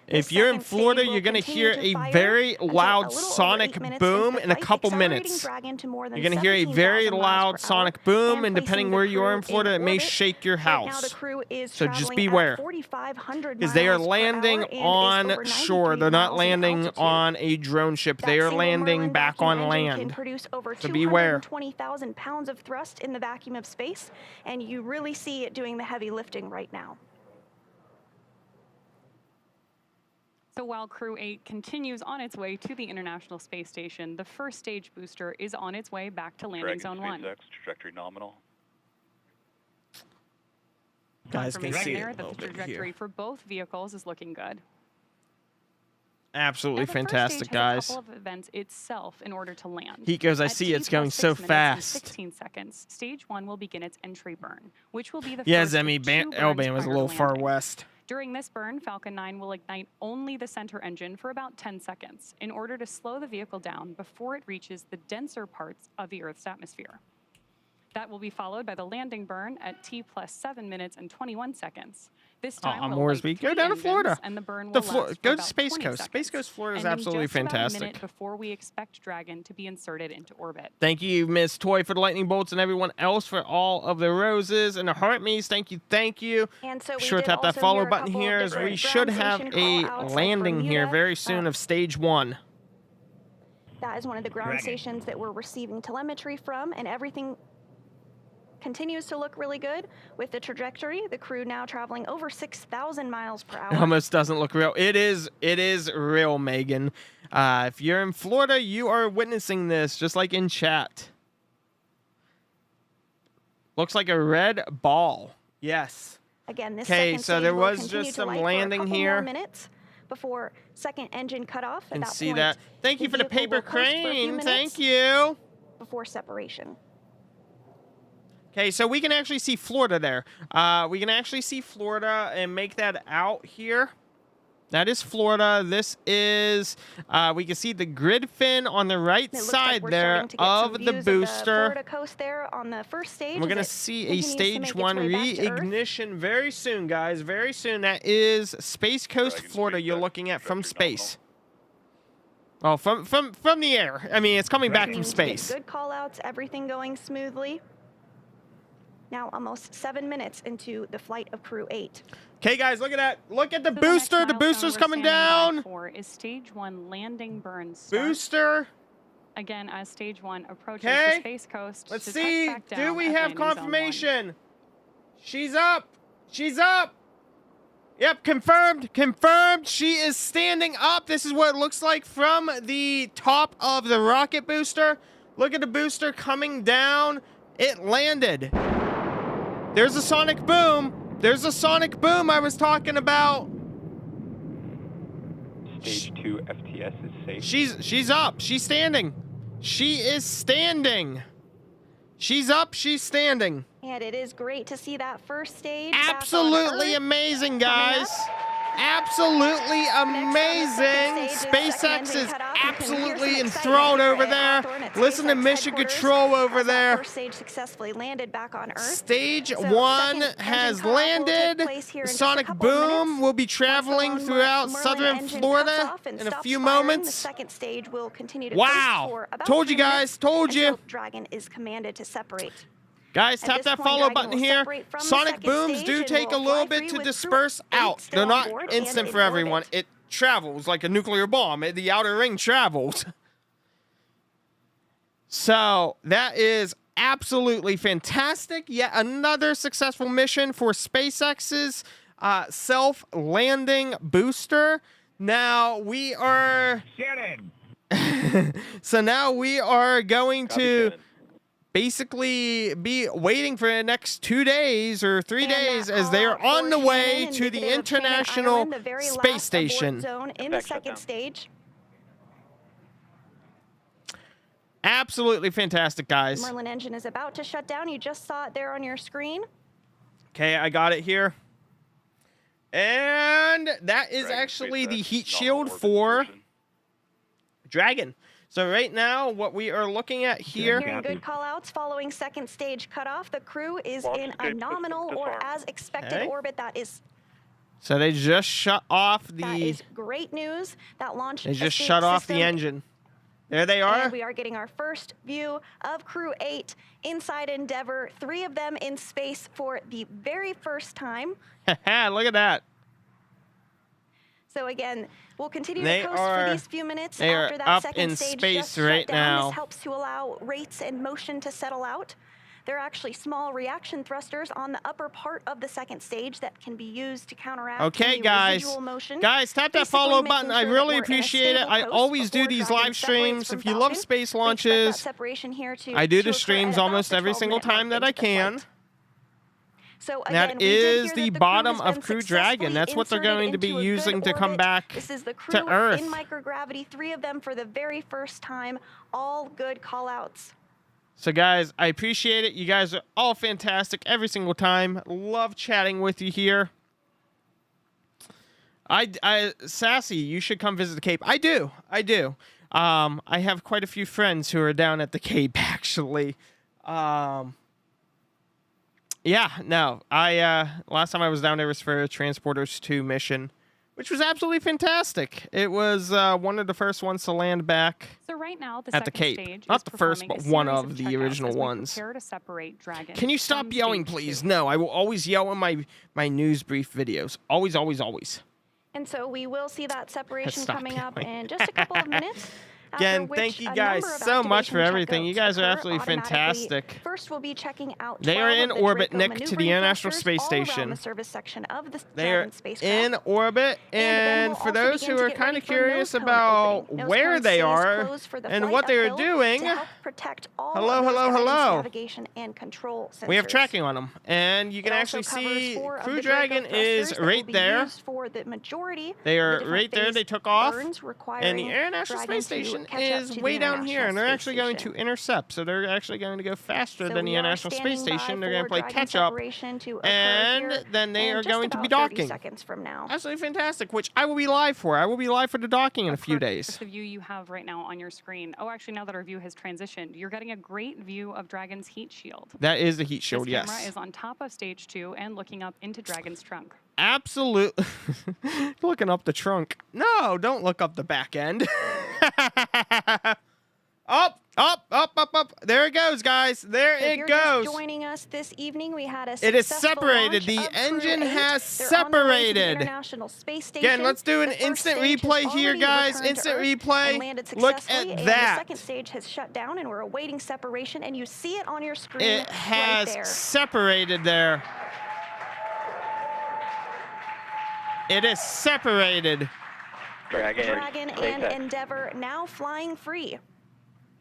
If The you're in second stage Florida, will you're going to continue hear to a fire very until a loud little over sonic 8 minutes boom into the in a flight, couple accelerating minutes. Dragon to more than You're going to hear a very 17,000 miles loud per sonic hour, boom, and placing depending the where you are crew in Florida, it may orbit. shake your Right now, the house. crew is So just traveling beware. at 4,500 Because they are miles per landing hour and is on over 90 shore. They're not miles in landing altitude. on a drone ship. That They are single landing Merlin back vacuum on engine land. Can produce over So beware. 220,000 pounds of thrust in the vacuum of space, and you really see it doing the heavy lifting right now. So while Crew 8 continues on its way to the International Space Station, the first stage booster is on its way back to landing zone 1. SpaceX, trajectory nominal. Guys can see Confirmation there it a that little the bit trajectory here. for both vehicles is looking good. Absolutely Now, the first fantastic, stage guys. has a couple of events itself in order to land. Heat goes, I At see T it's going plus so 6 minutes and fast. 16 seconds, stage 1 will begin its entry burn, which will be the Yeah, first of Zemi, 2 burns Alabama's a prior to little far landing. west. During this burn, Falcon 9 will ignite only the center engine for about 10 seconds in order to slow the vehicle down before it reaches the denser parts of the Earth's atmosphere. That will be followed by the landing burn at T plus 7 minutes and 21 seconds. This time, we'll Moresby, light go 3 down to engines, Florida. and the burn will last for Go to about Space 20 Coast. Space seconds, Coast. Space Coast is ending absolutely just about a fantastic. minute before we expect Dragon to be inserted into orbit. Thank you, Miss Toy, for the lightning bolts, and everyone else for all of the roses and the heart me's. Thank you, thank you. And so Be we sure to did tap that also follow hear a button couple of here, as we different should ground have station a call-outs, like landing here Bermuda. very soon of stage 1. That is one of the ground Dragon. stations that we're receiving telemetry from, and everything continues to look really good with the trajectory. The crew now traveling over 6,000 miles per hour. It almost doesn't look real. It is real, Megan. If you're in Florida, you are witnessing this, just like in chat. Looks like a red ball. Yes. Again, this Okay, second so stage there will was continue just to some light for a landing couple here. more minutes before second engine cutoff. At Can that see point, that. Thank you for the vehicle paper will coast for a few crane. minutes Thank you. before separation. Okay, so we can actually see Florida there. We can actually see Florida and make that out here. That is Florida. This is, we can see the grid fin on the right It looks side like we're there starting to get some of the views of booster. Florida coast there on the first stage. And we're as going to it see a continues to make stage its 1 way back to Earth. reignition very soon, guys. Very soon. That is Space Coast, Dragon Florida, Space you're Coast, looking at from trajectory space. Oh, from the air. I mean, it's coming back from Continuing to get space. Good call outs, everything going smoothly. Now almost 7 minutes into the flight of Crew 8. Okay, guys, look at that. Look at the So booster. next The booster's milestone coming we're standing down. by for is stage 1 landing burn start. Booster. Again, as stage 1 approaches Okay. the space coast. Let's to touch see. back Do down we at have landing zone 1. confirmation? She's up. She's up. Yep, confirmed. Confirmed. She is standing up. This is what it looks like from the top of the rocket booster. Look at the booster coming down. It landed. There's a sonic boom. There's a sonic boom I was talking about. Stage 2 FTS is safe. She's up. She's standing. She is standing. She's up. She's standing. And it is great to see that first stage. back on Absolutely Earth. amazing, Coming guys. up. Absolutely amazing. Next on the second stage SpaceX is is second engine cutoff. You can hear absolutely some enthralled excitement here over at there. Hawthorne at Listen to SpaceX mission headquarters control over as that there. First stage successfully landed back on Earth. Stage So 1 second has engine cutoff will take landed. place here The in just a sonic couple of boom minutes. will be Once the traveling lone throughout Merlin southern engine Florida cuts off and in a stops few firing, moments. The second stage will continue to Wow. coast for about Told 3 you guys. minutes Told you. until Dragon is commanded to separate. Guys, At tap this that point, follow Dragon button will here. separate from the Sonic second booms stage do and take a will little fly bit free to with disperse Crew 8 out. still They're on not board and instant in for everyone. orbit. It travels like a nuclear bomb. The outer ring travels. So that is absolutely fantastic. Yet another successful mission for SpaceX's self-landing booster. Now we are... Shannon! So now we are going Copy, to Shannon. basically be waiting for the next 2 days or 3 And that days as they are call-out on the for way Shannon, to the indicative of Shannon International Ireland, the very Space last abort Station. zone in the Effect second shutdown. stage. Absolutely fantastic, guys. Merlin engine is about to shut down. You just saw it there on your screen. Okay, I got it here. And that is Dragon actually the SpaceX heat shield non-orbit for version. Dragon. So right now, what we are looking at here... Hearing Copy. good call-outs following second stage cutoff. The crew is Launch in a escape nominal system or disarmed. as expected Okay. orbit. That is So they just shut off that the... is great news. That launch They just escape shut off the system. engine. There they are. And we are getting our first view of Crew 8 inside Endeavour. 3 of them in space for the very first time. Look at that. So again, we'll continue They to coast are- for these few minutes they are after that up second in stage space just shut right down. now. This helps to allow rates and motion to settle out. There are actually small reaction thrusters on the upper part of the second stage that can be used to counteract Okay, any guys. residual motion. Guys, tap that Basically follow making button. I sure that really we're in a appreciate it. stable I coast always do before these Dragon live separates streams. from If you love Falcon. space We expect that launches, separation here to I do the occur streams at about almost the every 12-minute single time mark that I into the can. flight. So That again, we did is hear the that crew bottom has of been Crew Dragon. successfully That's what they're inserted going to be into a good using to come orbit. back This is the crew to Earth. in microgravity, 3 of them for the very first time. All good call-outs. So, guys, I appreciate it. You guys are all fantastic every single time. Love chatting with you here. Sassy, you should come visit the Cape. I do. I have quite a few friends who are down at the Cape, actually. Yeah, no. Last time I was down there was for a Transporters 2 mission, which was absolutely fantastic. It was one of the first ones to land back So right now, the at the second Cape. stage Not is the first, performing but a one series of the checkouts original as we ones. prepare to separate Dragon Can you stop from yelling, stage please? 2. No, I will always yell in my news brief videos. Always, always, always. And so we will see that separation Stop coming up yelling. in just a couple of minutes. Again, thank you guys so much for everything. You guys are absolutely fantastic. First, we'll be checking out They are 12 in of the orbit, Draco Nick, to the maneuvering International thrusters Space all around Station. the service section of the They are Dragon spacecraft. in orbit, And then and we'll for also those begin who to are get kind ready of for curious nose cone about opening. Nose where cone they stays are closed for the and flight what they are uphill doing, to help protect all hello, of those hello, guidance, hello. navigation, and control sensors. We have tracking on them, and you can It actually also covers see 4 of Crew the Draco Dragon is thrusters that will right be there. used for the majority They of are the different right there. phase They took off, burns and the requiring International Dragon Space to Station catch up is to the way down here, International and they're Space actually going to Station. intercept. So they're actually going to go faster So than the we are International Space standing by Station. They're going for to play Dragon catch up, separation to occur and here then they in are just going to be about 30 docking. seconds from now. Absolutely fantastic, which I will be live for. I will be live for the docking in a few days. That's the view you have right now on your screen. Oh, actually, now that our view has transitioned, you're getting a great view of Dragon's heat shield. That is the heat shield, This camera yes. is on top of stage 2 and looking up into Dragon's trunk. Absolutely. Looking up the trunk. No, don't look up the back end. Up, up, up, up, up. There it goes, guys. There If it you're goes. just joining us this evening, we had a It is successful separated. launch The of Crew engine 8. has They're on their way to the separated. International Space Station. Again, let's do an The first instant stage has replay here, already guys. returned to Instant Earth replay. and landed Look successfully, at and that. the second stage has shut down, and we're awaiting separation, and you see it on your screen It has right there. separated there. It is separated. Dragon, and SpaceX. Endeavour now flying free.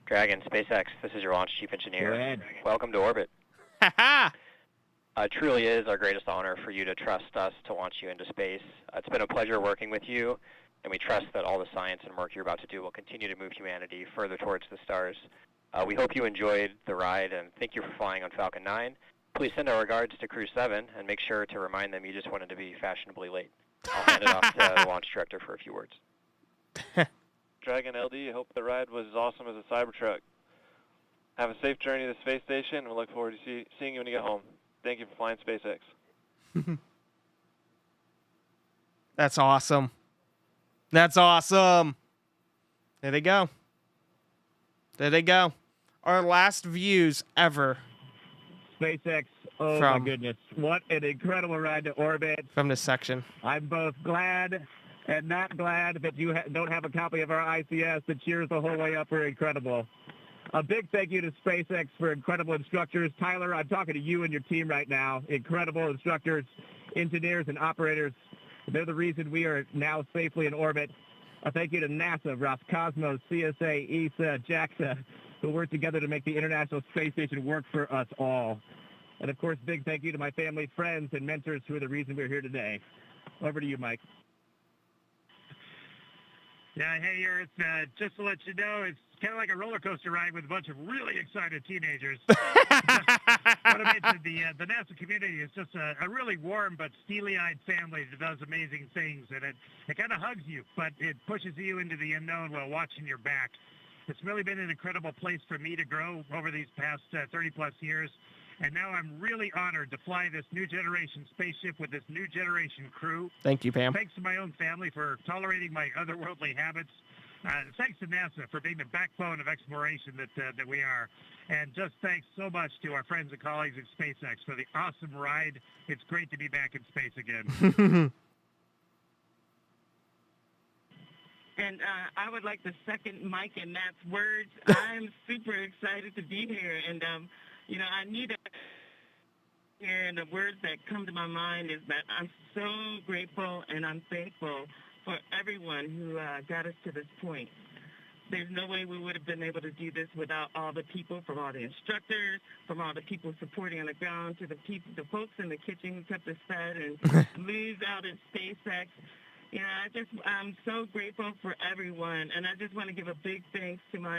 Dragon, SpaceX, this is your launch chief engineer. Go ahead. Welcome to orbit. Haha. It truly is our greatest honor for you to trust us to launch you into space. It's been a pleasure working with you, and we trust that all the science and work you're about to do will continue to move humanity further towards the stars. We hope you enjoyed the ride, and thank you for flying on Falcon 9. Please send our regards to Crew 7, and make sure to remind them you just wanted to be fashionably late. I'll hand it off to the launch director for a few words. Dragon LD, hope the ride was as awesome as a Cybertruck. Have a safe journey to the space station, and we look forward to seeing you when you get home. Thank you for flying SpaceX. That's awesome. That's awesome. There they go. There they go. Our last views ever SpaceX, oh From- my goodness. What an incredible ride to orbit. from this section. I'm both glad and not glad that you don't have a copy of our ICS. The cheers the whole way up were incredible. A big thank you to SpaceX for incredible instructors. Tyler, I'm talking to you and your team right now. Incredible instructors, engineers, and operators. They're the reason we are now safely in orbit. A thank you to NASA, Roscosmos, CSA, ESA, JAXA, who worked together to make the International Space Station work for us all. And, of course, big thank you to my family, friends, and mentors who are the reason we're here today. Over to you, Mike. Yeah, hey, Earth, just to let you know, it's kind of like a roller coaster ride with a bunch of really excited teenagers. What I mentioned, the NASA community is just a really warm but steely-eyed family that does amazing things, and it kind of hugs you, but it pushes you into the unknown while watching your back. It's really been an incredible place for me to grow over these past 30-plus years, and now I'm really honored to fly this new generation spaceship with this new generation crew. Thank you, Pam. Thanks to my own family for tolerating my otherworldly habits. Thanks to NASA for being the backbone of exploration that we are. And just thanks so much to our friends and colleagues at SpaceX for the awesome ride. It's great to be back in space again. And I would like to second Mike and Matt's words. I'm super excited to be here. And, you know, I need to hear, and the words that come to my mind is that I'm so grateful and I'm thankful for everyone who got us to this point. There's no way we would have been able to do this without all the people, from all the instructors, from all the people supporting on the ground, to the folks in the kitchen who kept us fed, and Lou's out at SpaceX. You know, I'm so grateful for everyone, and I just want to give a big thanks to my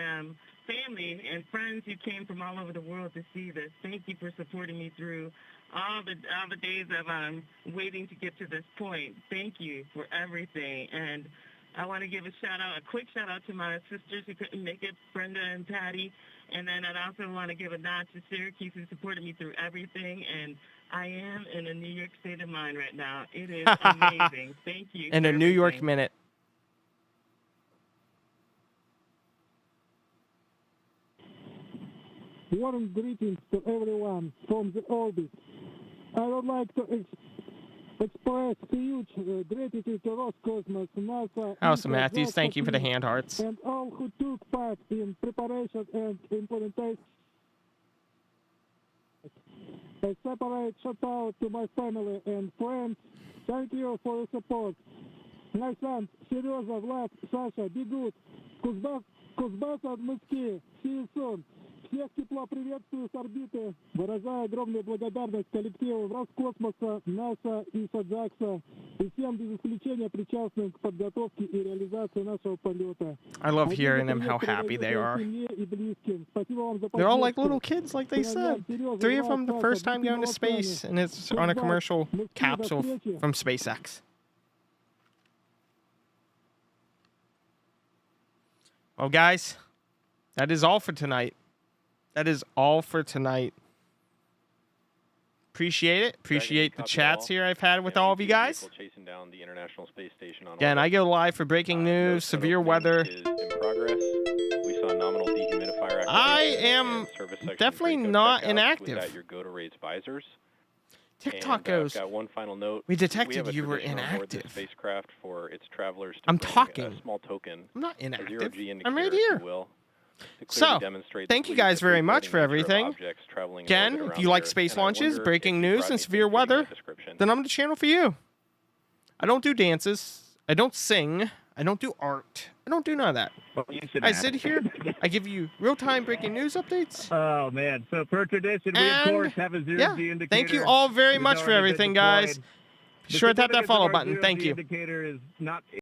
family and friends who came from all over the world to see this. Thank you for supporting me through all the days of waiting to get to this point. Thank you for everything, and I want to give a quick shout out to my sisters who couldn't make it, Brenda and Patty. And then I'd also want to give a nod to Syracuse, who supported me through everything. And I am in a New York state of mind right now. It is amazing. Thank you. And a New York minute. Warm greetings to everyone from the orbit. I would like to express huge gratitude to Roscosmos, NASA, Allison Matthews, thank you for the hand hearts. And all who took part in preparation and implementation. A separate shout out to my family and friends. Thank you for your support. My sons, Serежа, Vlad, Sasha, be good. Кузбасс от Москвы. See you soon. Всех тепло приветствую с орбиты. Выражаю огромную благодарность коллективу Роскосмоса, НАСА и САДЗАКСа и всем без исключения причастным к подготовке и реализации нашего полета. I love hearing them how happy they are. They're all like little kids, like they said. 3 of them the first time going to space, and it's on a commercial capsule from SpaceX. Well, guys, that is all for tonight. That is all for tonight. Appreciate it. Appreciate the chats here I've had with all of you guys. Again, I go live for breaking news, severe weather. I am definitely not inactive. TikTok goes, got one final note. we detected you were inactive. Spacecraft for its travelers to I'm bring talking. A small token. I'm not inactive. A 0G I'm right indicator, here. if you will, to So, clearly demonstrate thank the you guys very fleet much for nature of everything. objects traveling in Again, orbit if around you like Earth, space and I launches, wonder breaking if news, Rodney and thinks severe fitting that weather, description. then I'm the channel for you. I don't do dances. I don't sing. I don't do art. I don't do none of that. Well, you should I ask. sit here. I give you real-time breaking news updates. Oh, man. So, per tradition, we, of course, have a zero-G indicator. Thank you all very much for everything, guys. Be sure to tap that follow button. Thank you. Indicator is not